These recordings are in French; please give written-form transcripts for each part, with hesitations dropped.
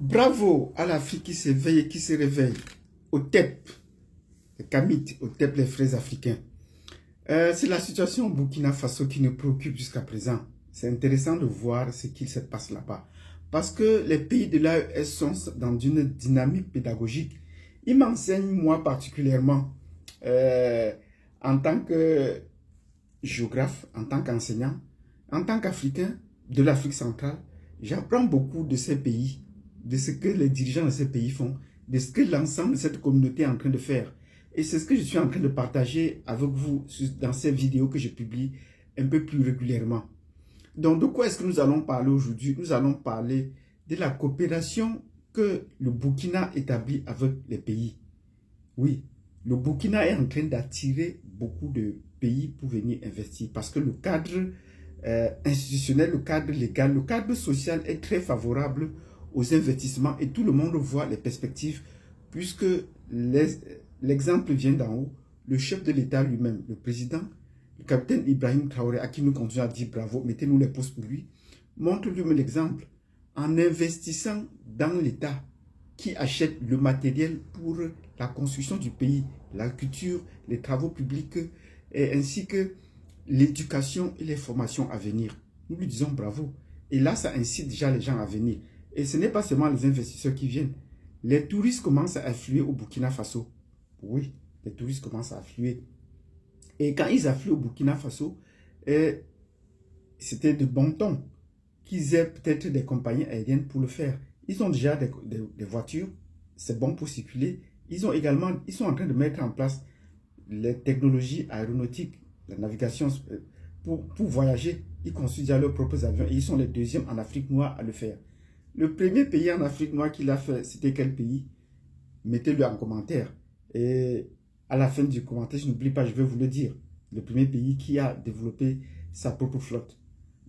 Bravo à l'Afrique qui s'éveille et qui se réveille. Au TEP, les Kamites, au TEP, les frères africains. C'est la situation au Burkina Faso qui nous préoccupe jusqu'à présent. C'est intéressant de voir ce qu'il se passe là-bas. Parce que les pays de l'AES sont dans une dynamique pédagogique. Ils m'enseignent, moi particulièrement, en tant que géographe, en tant qu'enseignant, en tant qu'Africain de l'Afrique centrale, j'apprends beaucoup de ces pays, de ce que les dirigeants de ces pays font, de ce que l'ensemble de cette communauté est en train de faire. Et c'est ce que je suis en train de partager avec vous dans ces vidéos que je publie un peu plus régulièrement. Donc, de quoi est-ce que nous allons parler aujourd'hui? Nous allons parler de la coopération que le Burkina établit avec les pays. Oui, le Burkina est en train d'attirer beaucoup de pays pour venir investir parce que le cadre institutionnel, le cadre légal, le cadre social est très favorable aux investissements et tout le monde voit les perspectives puisque l'exemple vient d'en haut. Le chef de l'État lui-même, le président, le capitaine Ibrahim Traoré, à qui nous continuons à dire bravo, mettez-nous les pouces pour lui, montre lui-même l'exemple en investissant dans l'État qui achète le matériel pour la construction du pays, la culture, les travaux publics, et ainsi que l'éducation et les formations à venir. Nous lui disons bravo. Et là, ça incite déjà les gens à venir. Et ce n'est pas seulement les investisseurs qui viennent. Les touristes commencent à affluer au Burkina Faso. Oui, les touristes commencent à affluer. Et quand ils affluent au Burkina Faso, c'était de bon ton qu'ils aient peut-être des compagnies aériennes pour le faire. Ils ont déjà des voitures, c'est bon pour circuler. Ils sont en train de mettre en place les technologies aéronautiques, la navigation pour voyager. Ils construisent déjà leurs propres avions et ils sont les deuxièmes en Afrique noire à le faire. Le premier pays en Afrique noire qui l'a fait, c'était quel pays? Mettez-le en commentaire. Et à la fin du commentaire, je n'oublie pas, je vais vous le dire. Le premier pays qui a développé sa propre flotte.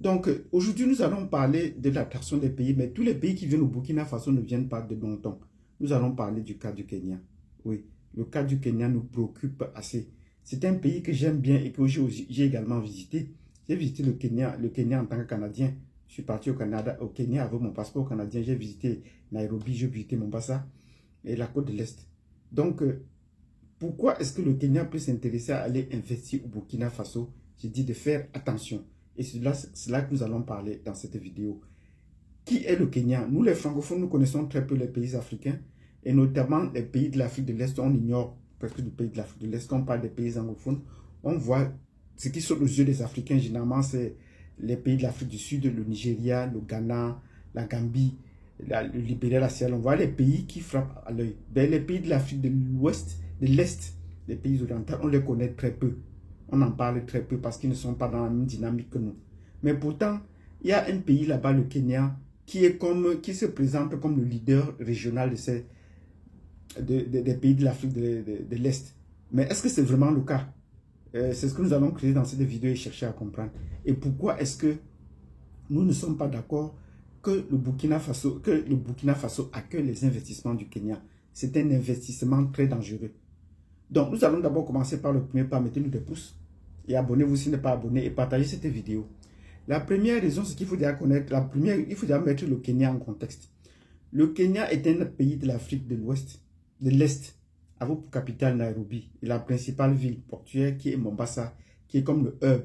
Donc, aujourd'hui, nous allons parler de l'attraction des pays, mais tous les pays qui viennent au Burkina Faso ne viennent pas de bon temps. Nous allons parler du cas du Kenya. Oui, le cas du Kenya nous préoccupe assez. C'est un pays que j'aime bien et que j'ai également visité. J'ai visité le Kenya en tant que Canadien. Je suis parti au Kenya avec mon passeport canadien. J'ai visité Nairobi, j'ai visité Mombasa et la côte de l'Est. Donc, pourquoi est-ce que le Kenya peut s'intéresser à aller investir au Burkina Faso? J'ai dit de faire attention. Et c'est là que nous allons parler dans cette vidéo. Qui est le Kenya? Nous, les francophones, nous connaissons très peu les pays africains, et notamment les pays de l'Afrique de l'Est. On ignore presque les pays de l'Afrique de l'Est. Quand on parle des pays anglophones, on voit ce qui saute aux yeux des Africains. Généralement, c'est les pays de l'Afrique du Sud, le Nigeria, le Ghana, la Gambie, le Libéria, la Sierra Leone. On voit les pays qui frappent à l'œil. Les pays de l'Afrique de l'Ouest, de l'Est, les pays orientaux, on les connaît très peu. On en parle très peu parce qu'ils ne sont pas dans la même dynamique que nous. Mais pourtant, il y a un pays là-bas, le Kenya, qui se présente comme le leader régional des pays de l'Afrique de l'Est. Mais est-ce que c'est vraiment le cas? C'est ce que nous allons créer dans cette vidéo et chercher à comprendre. Et pourquoi est-ce que nous ne sommes pas d'accord que le Burkina Faso accueille les investissements du Kenya? C'est un investissement très dangereux. Donc, nous allons d'abord commencer par le premier pas. Mettez-nous des pouces et abonnez-vous si vous n'êtes pas abonné et partagez cette vidéo. La première raison, c'est qu'il faut déjà connaître, il faut déjà mettre le Kenya en contexte. Le Kenya est un pays de l'Afrique de l'Est, avec pour capitale Nairobi, et la principale ville portuaire qui est Mombasa, qui est comme le hub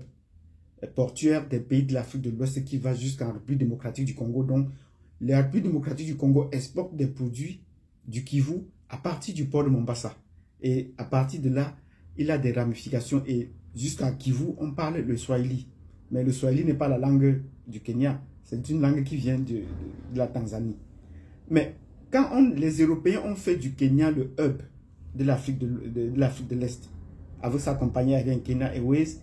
portuaire des pays de l'Afrique de l'Ouest qui va jusqu'en République démocratique du Congo. Donc, la République démocratique du Congo exporte des produits du Kivu à partir du port de Mombasa. Et à partir de là, il a des ramifications et jusqu'à Kivu, on parle le Swahili. Mais le Swahili n'est pas la langue du Kenya, c'est une langue qui vient de la Tanzanie. Mais quand les Européens ont fait du Kenya le hub de l'Afrique de l'Est, avec sa compagnie aérienne Kenya Airways,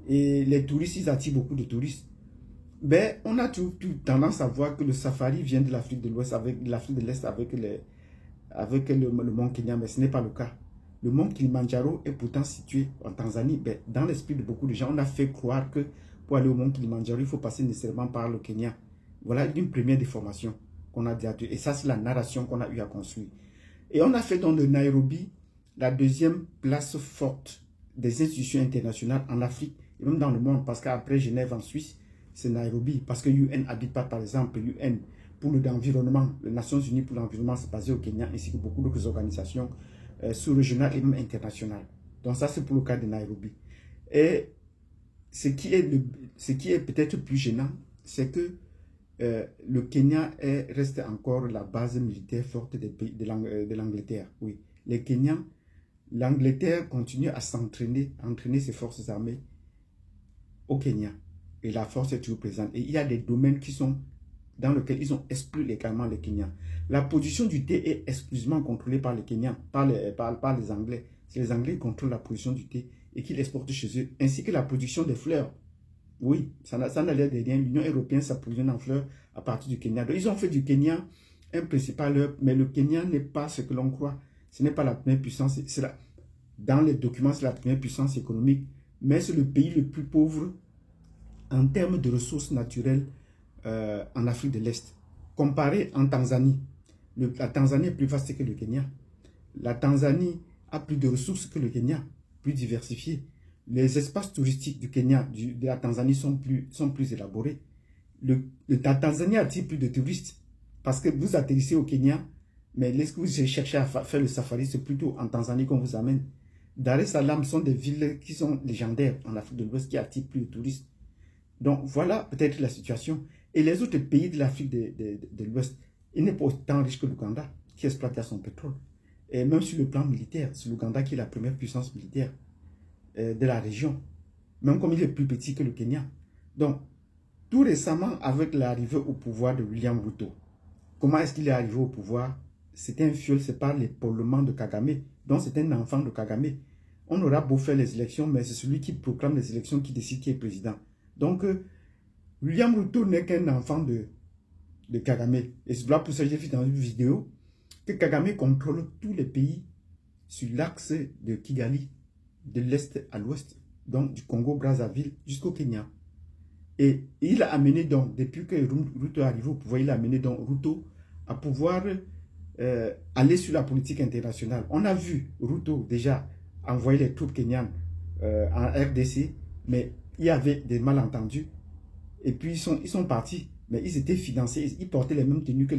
et les touristes, ils attirent beaucoup de touristes, ben, on a tout tendance à voir que le safari vient de l'Afrique de l'Ouest, avec l'Afrique de l'Est, avec le mont Kenya, mais ce n'est pas le cas. Le mont Kilimanjaro est pourtant situé en Tanzanie. Ben, dans l'esprit de beaucoup de gens, on a fait croire que pour aller au mont Kilimanjaro, il faut passer nécessairement par le Kenya. Voilà une première déformation qu'on a déjà. Et ça, c'est la narration qu'on a eu à construire. Et on a fait donc de Nairobi la deuxième place forte des institutions internationales en Afrique et même dans le monde. Parce qu'après Genève en Suisse, c'est Nairobi. Parce que UN n'habite pas, par exemple, UN pour l'environnement, les Nations Unies pour l'environnement, c'est basé au Kenya, ainsi que beaucoup d'autres organisations sous-régionales et même internationales. Donc ça, c'est pour le cas de Nairobi. Et ce qui est peut-être plus gênant, c'est que le Kenya reste encore la base militaire forte de l'Angleterre. Oui, les Kenyans, l'Angleterre continue à s'entraîner, à entraîner ses forces armées au Kenya. Et la force est toujours présente. Et il y a des domaines dans lesquels ils ont exclu légalement les Kenyans. La production du thé est exclusivement contrôlée par les Kenyans, par les Anglais. C'est les Anglais qui contrôlent la production du thé et qui l'exportent chez eux, ainsi que la production des fleurs. Oui, ça n'a l'air de rien. L'Union européenne s'approvisionne en fleurs à partir du Kenya. Donc, ils ont fait du Kenya un principal hub, mais le Kenya n'est pas ce que l'on croit. Ce n'est pas la première puissance. Dans les documents, c'est la première puissance économique, mais c'est le pays le plus pauvre en termes de ressources naturelles en Afrique de l'Est. Comparé en Tanzanie, la Tanzanie est plus vaste que le Kenya. La Tanzanie a plus de ressources que le Kenya, plus diversifiées. Les espaces touristiques du Kenya, de la Tanzanie sont plus élaborés. La Tanzanie attire plus de touristes parce que vous atterrissez au Kenya, mais lorsque vous cherchez à faire le safari, c'est plutôt en Tanzanie qu'on vous amène. Dar es Salaam sont des villes qui sont légendaires en Afrique de l'Ouest qui attirent plus de touristes. Donc voilà peut-être la situation. Et les autres pays de l'Afrique de l'Ouest, ils n'est pas autant riche que l'Ouganda qui exploite son pétrole. Et même sur le plan militaire, c'est l'Ouganda qui est la première puissance militaire de la région, même comme il est plus petit que le Kenya. Donc, tout récemment, avec l'arrivée au pouvoir de William Ruto, comment est-ce qu'il est arrivé au pouvoir? C'était un fiole, c'est par l'épaulement de Kagame. Donc, c'est un enfant de Kagame. On aura beau faire les élections, mais c'est celui qui proclame les élections qui décide qui est président. Donc, William Ruto n'est qu'un enfant de Kagame. Et c'est pour ça que j'ai vu dans une vidéo que Kagame contrôle tous les pays sur l'axe de Kigali, de l'Est à l'Ouest, donc du Congo-Brazzaville jusqu'au Kenya. Et il a amené donc, depuis que Ruto est arrivé au pouvoir, il a amené donc Ruto à pouvoir aller sur la politique internationale. On a vu Ruto déjà envoyer les troupes kenyanes en RDC, mais il y avait des malentendus. Et puis ils sont partis, mais ils étaient financés, ils portaient les mêmes tenues que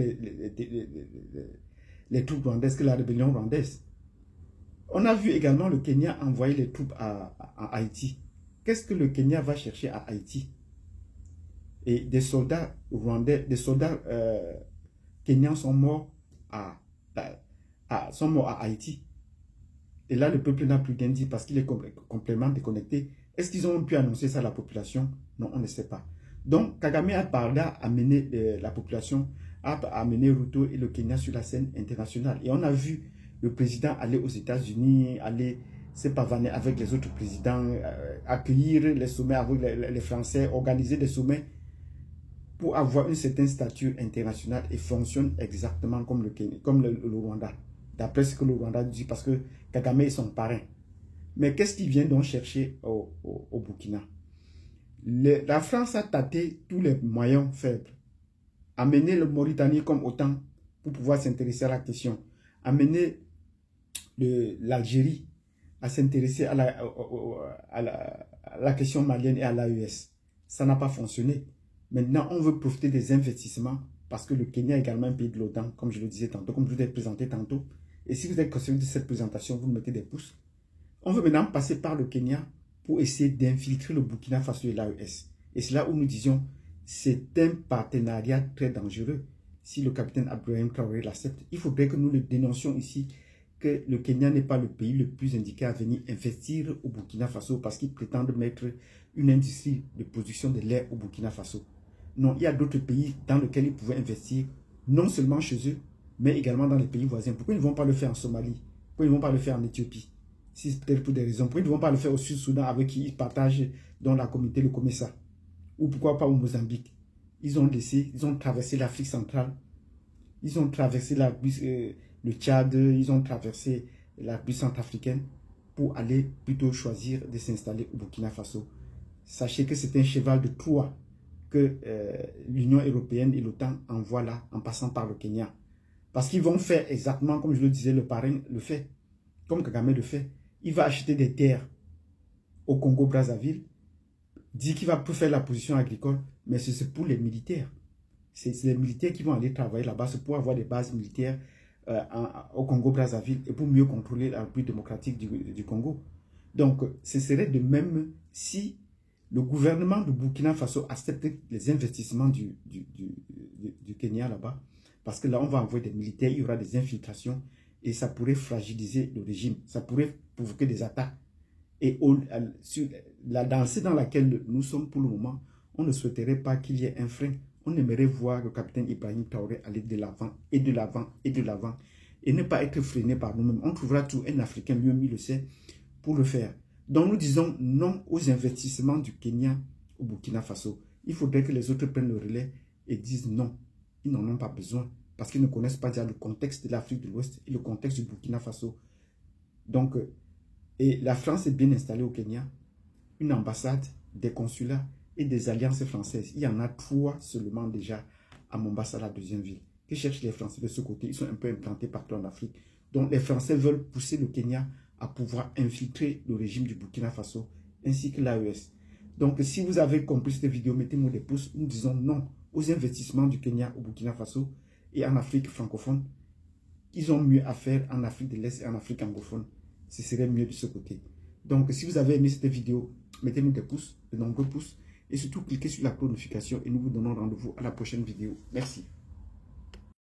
les troupes rwandaises, que la rébellion rwandaise. On a vu également le Kenya envoyer les troupes à Haïti. Qu'est-ce que le Kenya va chercher à Haïti? Et des soldats rwandais, des soldats kenyans sont morts à Haïti. Et là, le peuple n'a plus rien dit parce qu'il est complètement déconnecté. Est-ce qu'ils ont pu annoncer ça à la population? Non, on ne sait pas. Donc, Kagame a par là amené la population, a amené Ruto et le Kenya sur la scène internationale. Et on a vu le président aller aux États-Unis, aller se pavaner avec les autres présidents, accueillir les sommets avec les Français, organiser des sommets pour avoir une certaine stature internationale et fonctionne exactement comme le Rwanda. D'après ce que le Rwanda dit, parce que Kagame est son parrain. Mais qu'est-ce qu'il vient donc chercher au Burkina? La France a tâté tous les moyens faibles. Amener le Mauritanie comme OTAN pour pouvoir s'intéresser à la question. Amener l'Algérie à s'intéresser à la question malienne et à l'AES. Ça n'a pas fonctionné. Maintenant, on veut profiter des investissements parce que le Kenya est également un pays de l'OTAN, comme je le disais tantôt, comme je vous ai présenté tantôt. Et si vous êtes conscient de cette présentation, vous me mettez des pouces. On veut maintenant passer par le Kenya pour essayer d'infiltrer le Burkina Faso et l'AES. Et c'est là où nous disions, c'est un partenariat très dangereux. Si le capitaine Abraham Traoré l'accepte, il faudrait que nous le dénoncions ici, que le Kenya n'est pas le pays le plus indiqué à venir investir au Burkina Faso parce qu'ils prétendent mettre une industrie de production de lait au Burkina Faso. Non, il y a d'autres pays dans lesquels ils pouvaient investir, non seulement chez eux, mais également dans les pays voisins. Pourquoi ils ne vont pas le faire en Somalie? Pourquoi ils ne vont pas le faire en Éthiopie? Si c'est peut-être pour des raisons. Pourquoi ils ne vont pas le faire au Sud-Soudan avec qui ils partagent dans la communauté le Comessa? Ou pourquoi pas au Mozambique? Ils ont traversé l'Afrique centrale. Ils ont traversé le Tchad, ils ont traversé la République centrafricaine pour aller plutôt choisir de s'installer au Burkina Faso. Sachez que c'est un cheval de Troie que l'Union européenne et l'OTAN envoient là en passant par le Kenya. Parce qu'ils vont faire exactement comme je le disais, le parrain le fait, comme Kagame le fait. Il va acheter des terres au Congo-Brazzaville, dit qu'il va faire la position agricole, mais c'est pour les militaires. C'est les militaires qui vont aller travailler là-bas pour avoir des bases militaires au Congo-Brazzaville et pour mieux contrôler la République démocratique du Congo. Donc, ce serait de même si le gouvernement du Burkina Faso accepte les investissements du Kenya là-bas, parce que là, on va envoyer des militaires, il y aura des infiltrations et ça pourrait fragiliser le régime, ça pourrait provoquer des attaques. Et sur la dansée dans laquelle nous sommes pour le moment, on ne souhaiterait pas qu'il y ait un frein. On aimerait voir le capitaine Ibrahim Traoré aller de l'avant et de l'avant et de l'avant et ne pas être freiné par nous-mêmes. On trouvera tout un Africain, lui-même il le sait, pour le faire. Donc nous disons non aux investissements du Kenya au Burkina Faso. Il faudrait que les autres prennent le relais et disent non. Ils n'en ont pas besoin parce qu'ils ne connaissent pas déjà le contexte de l'Afrique de l'Ouest et le contexte du Burkina Faso. Donc, et la France est bien installée au Kenya. Une ambassade, des consulats et des alliances françaises. Il y en a 3 seulement déjà à Mombasa, la deuxième ville. Que cherchent les Français de ce côté? Ils sont un peu implantés partout en Afrique. Donc les Français veulent pousser le Kenya à pouvoir infiltrer le régime du Burkina Faso ainsi que l'AES. Donc si vous avez compris cette vidéo, mettez-moi des pouces. Nous disons non aux investissements du Kenya au Burkina Faso et en Afrique francophone. Ils ont mieux à faire en Afrique de l'Est et en Afrique anglophone. Ce serait mieux de ce côté. Donc si vous avez aimé cette vidéo, mettez-nous des pouces, de nombreux pouces. Et surtout, cliquez sur la cloche de notification et nous vous donnons rendez-vous à la prochaine vidéo. Merci.